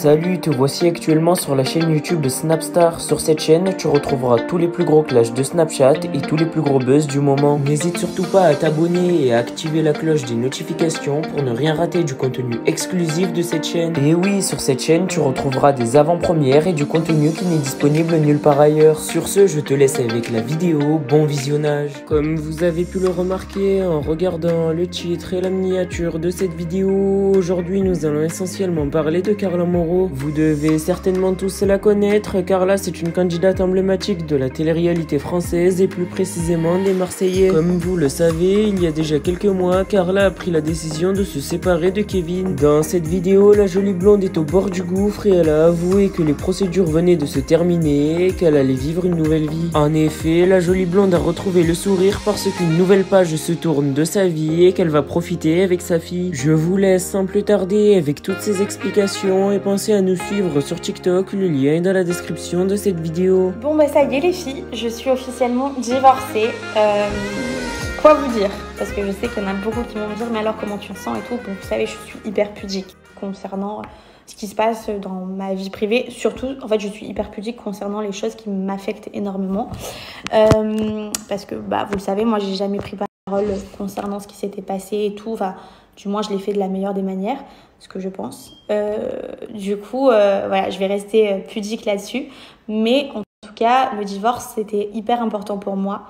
Salut, te voici actuellement sur la chaîne YouTube de Snapstar. Sur cette chaîne, tu retrouveras tous les plus gros clashs de Snapchat et tous les plus gros buzz du moment. N'hésite surtout pas à t'abonner et à activer la cloche des notifications pour ne rien rater du contenu exclusif de cette chaîne. Et oui, sur cette chaîne, tu retrouveras des avant-premières et du contenu qui n'est disponible nulle part ailleurs. Sur ce, je te laisse avec la vidéo. Bon visionnage. Comme vous avez pu le remarquer en regardant le titre et la miniature de cette vidéo, aujourd'hui nous allons essentiellement parler de Carla Moreau. Vous devez certainement tous la connaître. Carla, c'est une candidate emblématique de la télé-réalité française et plus précisément des Marseillais. Comme vous le savez, il y a déjà quelques mois, Carla a pris la décision de se séparer de Kevin. Dans cette vidéo, la jolie blonde est au bord du gouffre et elle a avoué que les procédures venaient de se terminer et qu'elle allait vivre une nouvelle vie. En effet, la jolie blonde a retrouvé le sourire parce qu'une nouvelle page se tourne de sa vie et qu'elle va profiter avec sa fille. Je vous laisse sans plus tarder avec toutes ces explications et pensez à nous suivre sur TikTok, le lien est dans la description de cette vidéo. Bon bah ça y est les filles, je suis officiellement divorcée. Quoi vous dire? Parce que je sais qu'il y en a beaucoup qui vont me dire mais alors comment tu te sens et tout. Bon vous savez je suis hyper pudique concernant ce qui se passe dans ma vie privée. Surtout en fait je suis hyper pudique concernant les choses qui m'affectent énormément. Parce que bah vous le savez, moi j'ai jamais pris parole concernant ce qui s'était passé et tout. Enfin du moins je l'ai fait de la meilleure des manières, ce que je pense. Du coup voilà, je vais rester pudique là-dessus. Mais en tout cas le divorce c'était hyper important pour moi.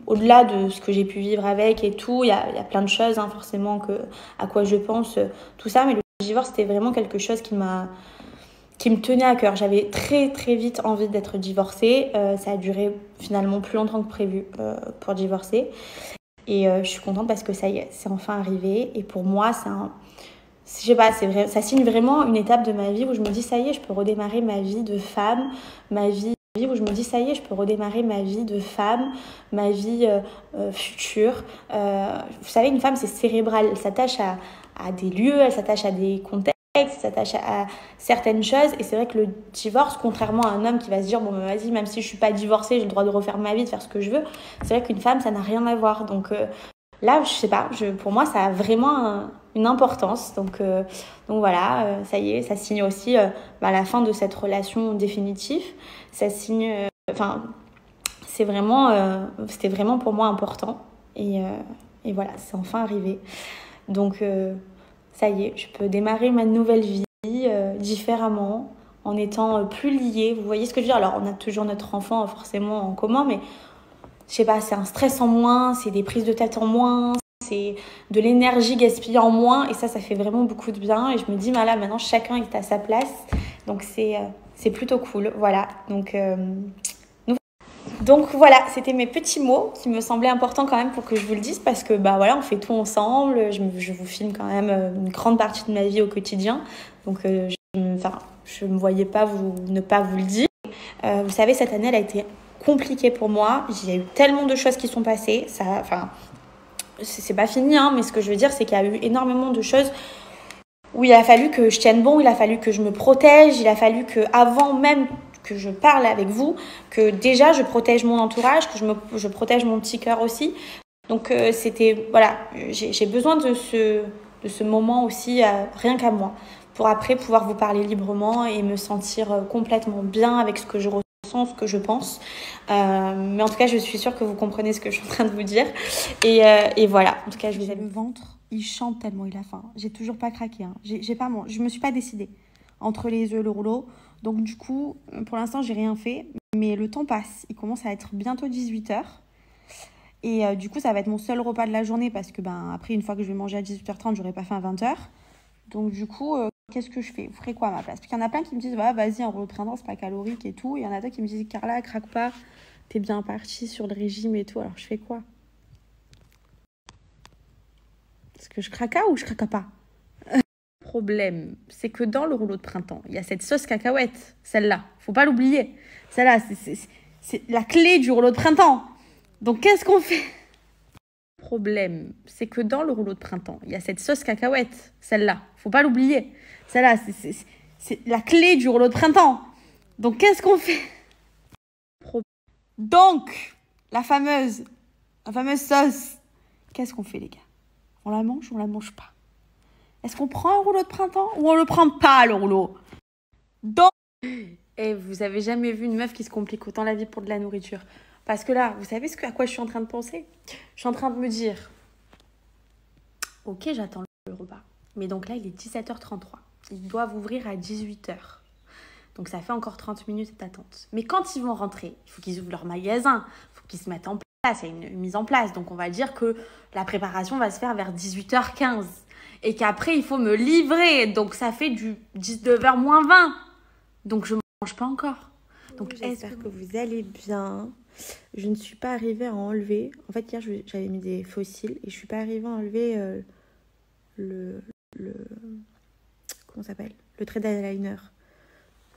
Au-delà de ce que j'ai pu vivre avec et tout, il y a plein de choses hein, forcément à quoi je pense, tout ça, mais le divorce c'était vraiment quelque chose qui me tenait à cœur. J'avais très très vite envie d'être divorcée, ça a duré finalement plus longtemps que prévu pour divorcer et je suis contente parce que ça y est, c'est enfin arrivé et pour moi je sais pas, c'est vrai, ça signe vraiment une étape de ma vie où je me dis ça y est, je peux redémarrer ma vie de femme, ma vie future. Vous savez, une femme, c'est cérébral. Elle s'attache à des lieux, elle s'attache à des contextes, elle s'attache à certaines choses. Et c'est vrai que le divorce, contrairement à un homme qui va se dire, bon, bah, vas-y, même si je suis pas divorcée, j'ai le droit de refaire ma vie, de faire ce que je veux. C'est vrai qu'une femme, ça n'a rien à voir. Donc là, je sais pas, pour moi, ça a vraiment une importance. Donc voilà, ça y est, ça signe aussi la fin de cette relation définitive. Ça signe, c'était vraiment pour moi important. Et voilà, c'est enfin arrivé. Donc ça y est, je peux démarrer ma nouvelle vie différemment, en étant plus liée. Vous voyez ce que je veux dire? Alors, on a toujours notre enfant forcément en commun, mais je sais pas, c'est un stress en moins, c'est des prises de tête en moins, c'est de l'énergie gaspillée en moins et ça fait vraiment beaucoup de bien et je me dis là maintenant chacun est à sa place donc c'est plutôt cool. Voilà, donc voilà, c'était mes petits mots qui me semblaient importants quand même pour que je vous le dise parce que voilà, on fait tout ensemble, je vous filme quand même une grande partie de ma vie au quotidien donc je me voyais pas ne pas vous le dire. Vous savez, cette année elle a été compliquée pour moi, il y a eu tellement de choses qui sont passées, c'est pas fini hein, mais ce que je veux dire c'est qu'il y a eu énormément de choses où il a fallu que je tienne bon, il a fallu que je me protège, il a fallu que avant même que je parle avec vous, que déjà je protège mon entourage, que je protège mon petit cœur aussi. Donc j'ai besoin de ce moment aussi rien qu'à moi pour après pouvoir vous parler librement et me sentir complètement bien avec ce que je ressens, ce que je pense. Mais en tout cas, je suis sûre que vous comprenez ce que je suis en train de vous dire. Et voilà, en tout cas, Le ventre, il chante tellement il a faim. J'ai toujours pas craqué. Hein. Je me suis pas décidée entre les œufs et le rouleau. Donc du coup, pour l'instant, j'ai rien fait. Mais le temps passe. Il commence à être bientôt 18h. Et du coup, ça va être mon seul repas de la journée parce que après, une fois que je vais manger à 18h30, j'aurai pas faim à 20h. Donc du coup, qu'est-ce que je fais? Vous ferez quoi à ma place? Parce qu'il y en a plein qui me disent, vas-y, un rouleau de printemps, c'est pas calorique et tout. Et il y en a d'autres qui me disent, Carla, craque pas. T'es bien partie sur le régime et tout. Alors je fais quoi? Est-ce que je craque ou je craque pas? Le problème, c'est que dans le rouleau de printemps, il y a cette sauce cacahuète, celle-là. Faut pas l'oublier. Celle-là, c'est la clé du rouleau de printemps. Donc, qu'est-ce qu'on fait? Le problème, c'est que dans le rouleau de printemps, il y a cette sauce cacahuète, celle-là. Faut pas l'oublier. Celle-là, c'est la clé du rouleau de printemps. Donc, qu'est-ce qu'on fait? Donc, la fameuse sauce, qu'est-ce qu'on fait, les gars? On la mange ou on la mange pas? Est-ce qu'on prend un rouleau de printemps ou on le prend pas, le rouleau? Donc... Et vous avez jamais vu une meuf qui se complique autant la vie pour de la nourriture? Parce que là, vous savez à quoi je suis en train de penser? Je suis en train de me dire, ok, j'attends le repas. Mais donc là, il est 17h33. Ils doivent ouvrir à 18h. Donc ça fait encore 30 minutes d'attente. Mais quand ils vont rentrer, il faut qu'ils ouvrent leur magasin. Il faut qu'ils se mettent en place. Il y a une mise en place. Donc on va dire que la préparation va se faire vers 18h15. Et qu'après, il faut me livrer. Donc ça fait du 19h moins 20. Donc je ne mange pas encore. Donc j'espère que vous allez bien. Je ne suis pas arrivée à enlever. En fait, hier, j'avais mis des fossiles et je ne suis pas arrivée à enlever comment ça s'appelle? Le trait d'eyeliner.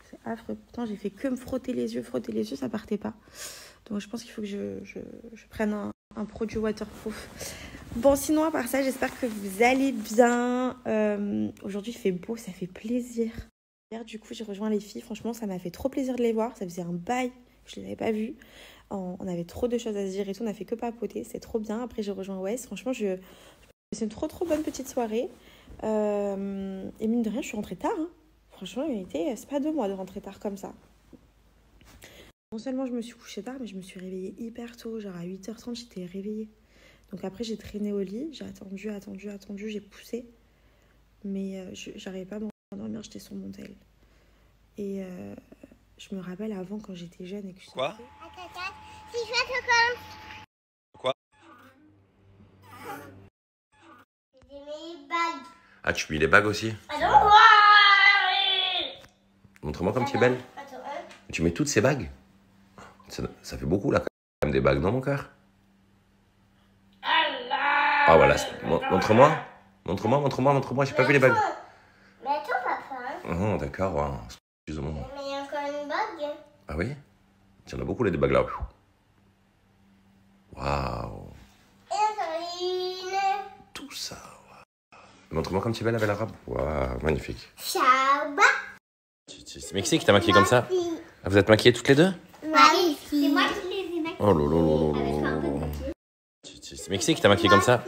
C'est affreux. Pourtant, j'ai fait que me frotter les yeux, ça partait pas. Donc, je pense qu'il faut que je prenne un produit waterproof. Bon, sinon, à part ça, j'espère que vous allez bien. Aujourd'hui, il fait beau, ça fait plaisir. Hier, du coup, j'ai rejoint les filles. Franchement, ça m'a fait trop plaisir de les voir. Ça faisait un bail que je ne les avais pas vues. On avait trop de choses à se dire et tout. On a fait que papoter. C'est trop bien. Après, j'ai rejoint Wes. Franchement, c'est une trop bonne petite soirée. Et mine de rien, je suis rentrée tard. Hein. Franchement, c'est pas 2 mois de rentrer tard comme ça. Non seulement je me suis couchée tard, mais je me suis réveillée hyper tôt. Genre à 8h30, j'étais réveillée. Donc après, j'ai traîné au lit. J'ai attendu. J'ai poussé. Mais j'arrivais pas à m'endormir. J'étais sur mon tel. Et je me rappelle avant, quand j'étais jeune et que je Quoi? Quoi? Ah, tu mets les bagues aussi? Montre-moi comme tu es belle. Tu mets toutes ces bagues? Ça fait beaucoup là, quand même, des bagues dans mon cœur. Ah voilà, montre-moi. Montre-moi, j'ai pas vu les bagues. Mais attends, papa. Oh, d'accord, ouais. Excuse-moi. Mais il y a encore une bague. Ah oui? Il y en a beaucoup, les bagues là. Waouh. Et encore une. Tout ça, waouh. Montre-moi comme tu es belle avec la robe. Waouh, magnifique. Chaba. C'est Mexique qui t'a maquillée comme ça? Ah, vous êtes maquillées toutes les deux? Marie, c'est moi qui les ai maquillées. Oh lolo. C'est Mexique qui t'a maquillée comme ça?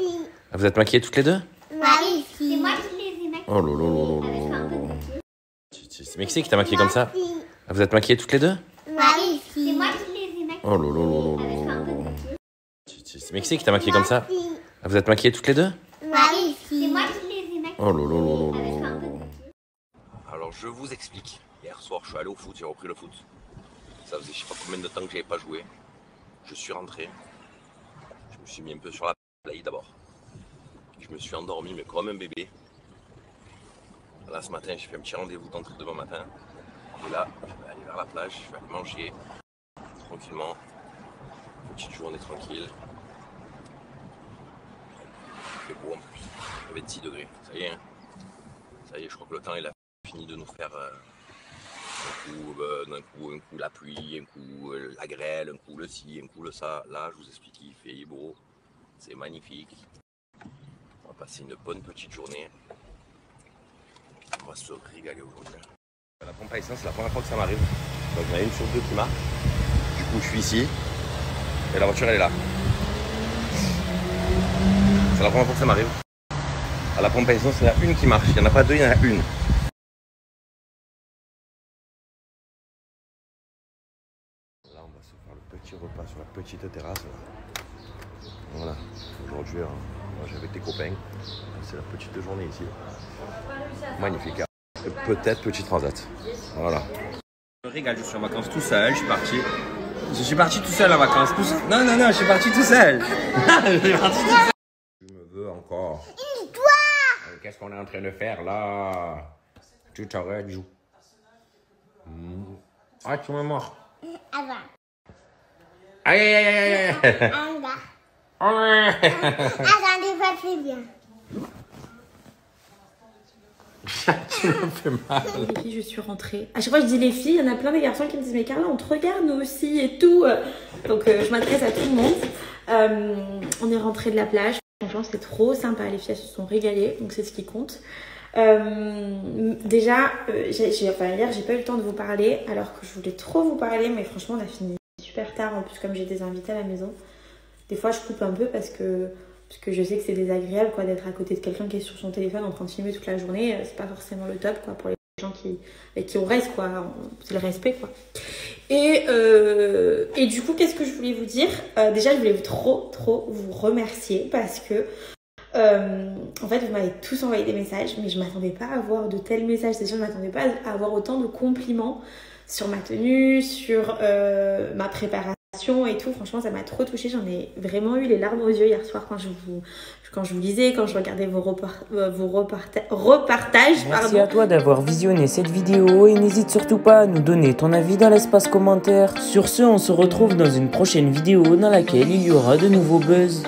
Ah, vous êtes maquillées toutes les deux? Marie, c'est moi qui les ai maquillées. Oh lolo. C'est Mexique qui t'a maquillée comme ça? Ah, vous êtes maquillées toutes les deux? Marie, c'est moi qui les ai maquillées. Oh lolo. C'est Mexique qui t'a maquillée comme ça? Ah, vous êtes maquillées toutes les deux? Marie, c'est moi qui les ai maquillées. Oh lolo. Alors je vous explique. Hier soir, je suis allé au foot, j'ai repris le foot. Ça faisait je sais pas combien de temps que j'avais pas joué. Je suis rentré. Je me suis mis un peu sur la play d'abord. Je me suis endormi, mais comme un bébé. Là, ce matin, j'ai fait un petit rendez-vous d'entrée demain matin. Et là, je vais aller vers la plage, je vais aller manger tranquillement. Petite journée tranquille. Il fait beau en plus. Il fait 26 degrés. Ça y est, hein. Ça y est, je crois que le temps il a fini de nous faire un coup la pluie, un coup la grêle, un coup le ci, un coup le ça. Là, je vous explique, il fait beau. C'est magnifique. On va passer une bonne petite journée. On va se régaler aujourd'hui. La pompe à essence, c'est la première fois que ça m'arrive. Donc il y en a une sur deux qui marche. Du coup, je suis ici. Et la voiture, elle est là. C'est la première fois que ça m'arrive. À la pompe à essence, il y en a une qui marche. Il n'y en a pas deux, il y en a une. Là, on va se faire le petit repas sur la petite terrasse. Voilà. Aujourd'hui, moi, j'ai avec des copains. C'est la petite journée ici. Magnifique. Et peut-être petit transat. Voilà. Je me régale, je suis en vacances tout seul. Je suis parti tout seul en vacances. Non, je suis parti tout seul. Je me veux encore. Qu'est-ce qu'on est en train de faire là? Tu t'arrêtes, joue. Ah, tu m'es mort. Aïe. Attendez, pas très bien. Tu me fais mal. Les filles, je suis rentrée. À chaque fois, je dis les filles, il y en a plein des garçons qui me disent mais Carla, on te regarde nous aussi et tout. Donc, je m'adresse à tout le monde. On est rentré de la plage. Franchement, c'était trop sympa. Les filles, elles se sont régalées. Donc, c'est ce qui compte. Déjà, hier, j'ai pas eu le temps de vous parler. Alors que je voulais trop vous parler. Mais franchement, on a fini super tard. En plus, comme j'ai des invités à la maison. Des fois, je coupe un peu parce que Parce que je sais que c'est désagréable quoi, d'être à côté de quelqu'un qui est sur son téléphone en train de filmer toute la journée. C'est pas forcément le top quoi, pour les gens avec qui on reste, quoi. C'est le respect, quoi. Et du coup, qu'est-ce que je voulais vous dire? Déjà, je voulais trop vous remercier parce que en fait, vous m'avez tous envoyé des messages, mais je m'attendais pas à avoir de tels messages. Déjà, je m'attendais pas à avoir autant de compliments sur ma tenue, sur ma préparation et tout. Franchement, ça m'a trop touchée. J'en ai vraiment eu les larmes aux yeux hier soir quand je vous lisais, quand je regardais vos repartages. Merci à toi d'avoir visionné cette vidéo et n'hésite surtout pas à nous donner ton avis dans l'espace commentaire. Sur ce, on se retrouve dans une prochaine vidéo dans laquelle il y aura de nouveaux buzz.